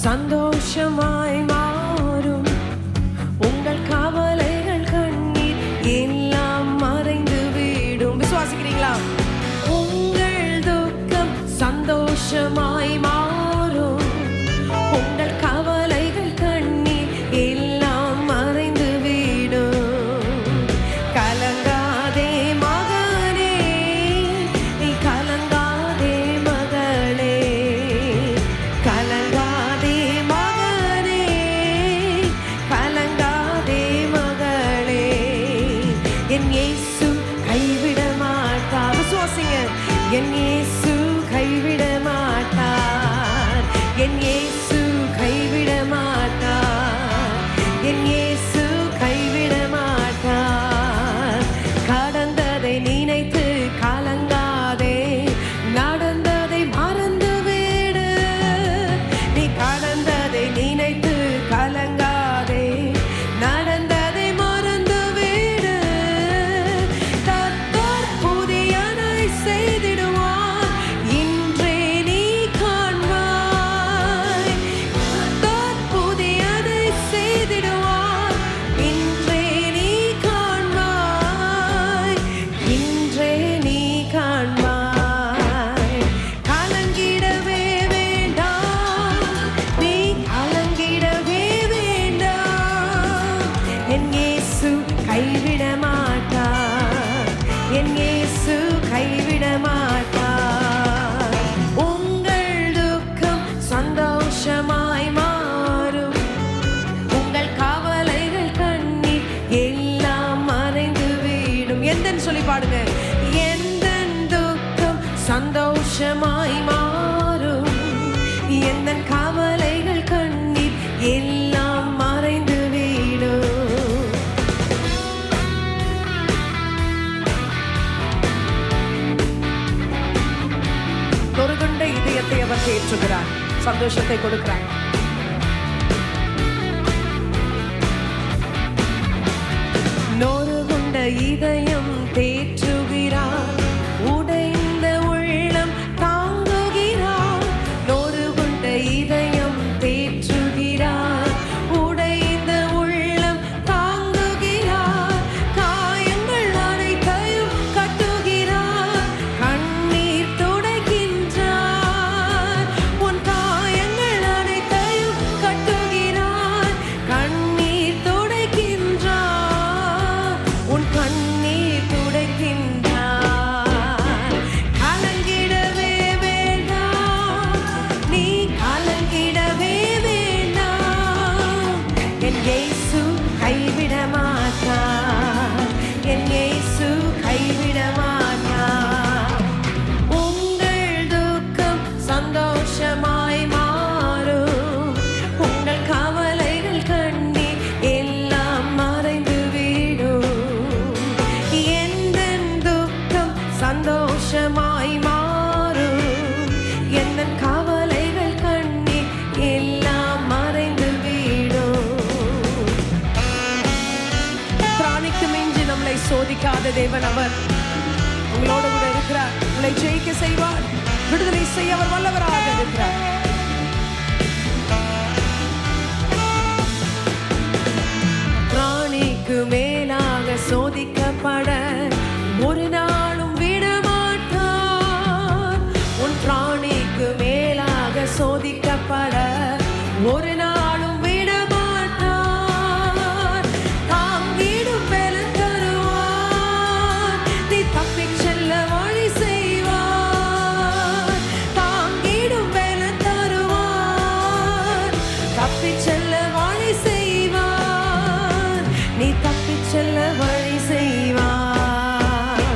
சந்தோஷமாய் மாறும். உங்கள் கவலைகள் கண்ணீர் எல்லாம் மறைந்து விடும். விசுவாசிக்கிறீங்களா? உங்கள் துக்கம் சந்தோஷமாய் மாறும். உங்கள் கவலைகள் கண்ணீர் எல்லாம் மறைந்து விடும். கலங்காதே மகனே, நீ கலங்காதே மகளே. கலங்காதே மகனே, கலங்காதே மகளே. என் இயேசு கைவிட மாட்டார். விசுவாசிங்க, என் இயேசு கைவிட மாட்டார். என் இயேசு கைவிட மாட்டார். என் இயேசு கைவிட மாட்டார். கடந்ததை நினைத்து கலங்காதே, நடந்ததை மறந்து விடு. நீ கடந்ததை நினைத்து கலங்காதே, நடந்ததை மறந்து விடு. கர்த்தர் புதியனை செய்திடுவார், இன்றே நீ காண்பாய். கர்த்தர் புதியனை செய்திடுவார், இன்றே நீ காண்பாய். இன்றே நீ காண்பாய். கலங்கிடவே வேண்டாம், நீ கலங்கிடவே வேண்டாம். என் இயேசு கைவிட மாட்டார். என் இயேசு கைவிட மாட்டார். உங்கள் துக்கம் சந்தோஷமாய் மாறும். உங்கள் கவலைகள் கண்ணீர் எல்லாம் மறைந்து விடும். எந்தன் சொல்லி பாடுங்க. எந்தன் துக்கம் சந்தோஷமாய் மாறும். எந்தன் கவலைகள் கண்ணீர் எல்லாம் மறைந்து விடும். நொறுங்குண்ட இதயத்தை அவர் தேற்றுகிறார், சந்தோஷத்தை கொடுக்கிறார். நொறுங்குண்ட இதயம் தேற்றுகிறார், உடைந்த உள்ளம் தாங்குகிறார். நொறுங்குண்ட இதயம் தேற்றுகிறார், உடைந்த உள்ளம் தாங்குகிறார். காயங்கள் அனைத்தையும் கட்டுகிறார், கண்ணீர் துடைக்கின்றார். உன் காயங்கள் அனைத்தையும் கட்டுகிறார், கண்ணீர் துடைக்கின்றார். உன் கண்ணீர் துடைக்கின்றார். கலங்கிடவே வேண்டாம், நீ கலங்கிடவே வேண்டாம். என் இயேசு கைவிட மாட்டார். என் இயேசு கைவிட மாட்டார். உங்கள் துக்கம் சந்தோஷமாய் மாறும். உங்கள் கவலைகள் கண்ணீர் எல்லாம் மறைந்து விடும். எந்தன் துக்கம் சந்தோஷமாய் மாறும். எந்தன் கவலைகள் கண்ணீர் எல்லாம் மறைந்து விடும். பிராணிக்கு மிஞ்சி நம்மளை சோதிக்காத தேவன் அவர். உங்களோடு கூட இருக்கிறார். உங்களை ஜெயிக்க செய்வார். விடுதலை செய்ய அவர் வல்லவராக இருக்கிறார். பிராணிக்கு மேலாக சோதிக்கப்பட ஒரு நாளும் விடமாட்டார். உன் பிராணிக்கு மேலாக சோதிக்கப்பட ஒரு நாளும் விடமாட்டார். தாங்கிடும் பலன் தருவார், நீ தப்பிச் செல்ல வழி செய்வார். தாங்கிடும் பலன் தருவார், தப்பிச் செல்ல வழி செய்வார். நீ தப்பிச் செல்ல வழி செய்வார்.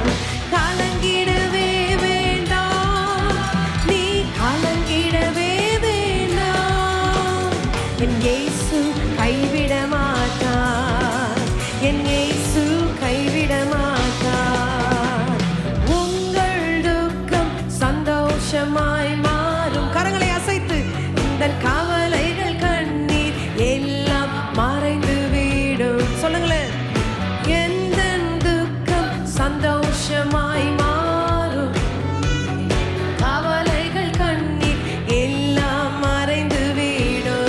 கலங்கிடவே வேண்டாம், நீ கலங்கிடவே வேண்டாம். என் இயேசு கைவிட மாட்டார். என் இயேசு கைவிட மாட்டார். உங்கள் துக்கம் சந்தோஷமாய் மாறும். கரங்களை அசைத்து இந்த கவலைகள் கண்ணீர் எல்லாம் மறைந்து விடும். சொல்லுங்களேன். எந்தன் துக்கம் சந்தோஷமாய் மாறும். கவலைகள் கண்ணீர் எல்லாம் மறைந்து விடும்.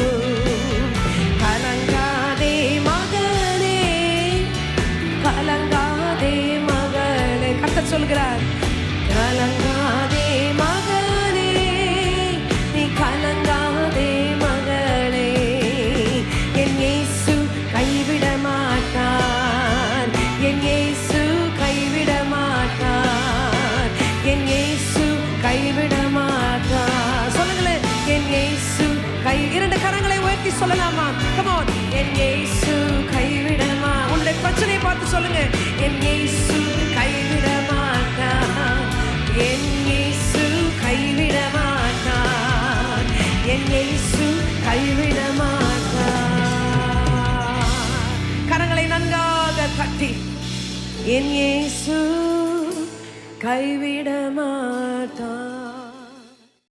சொல்லலாமா? Come on. என் இயேசு கைவிடமா. உன்னுடைய பிரச்சனையை பார்த்து சொல்லுங்க. என் இயேசு கைவிட மாட்டார். என் இயேசு கைவிட மாட்டார். என் இயேசு கைவிட மாட்டார். கரங்களை நன்றாக தட்டி என் இயேசு கைவிட மாட்டார்.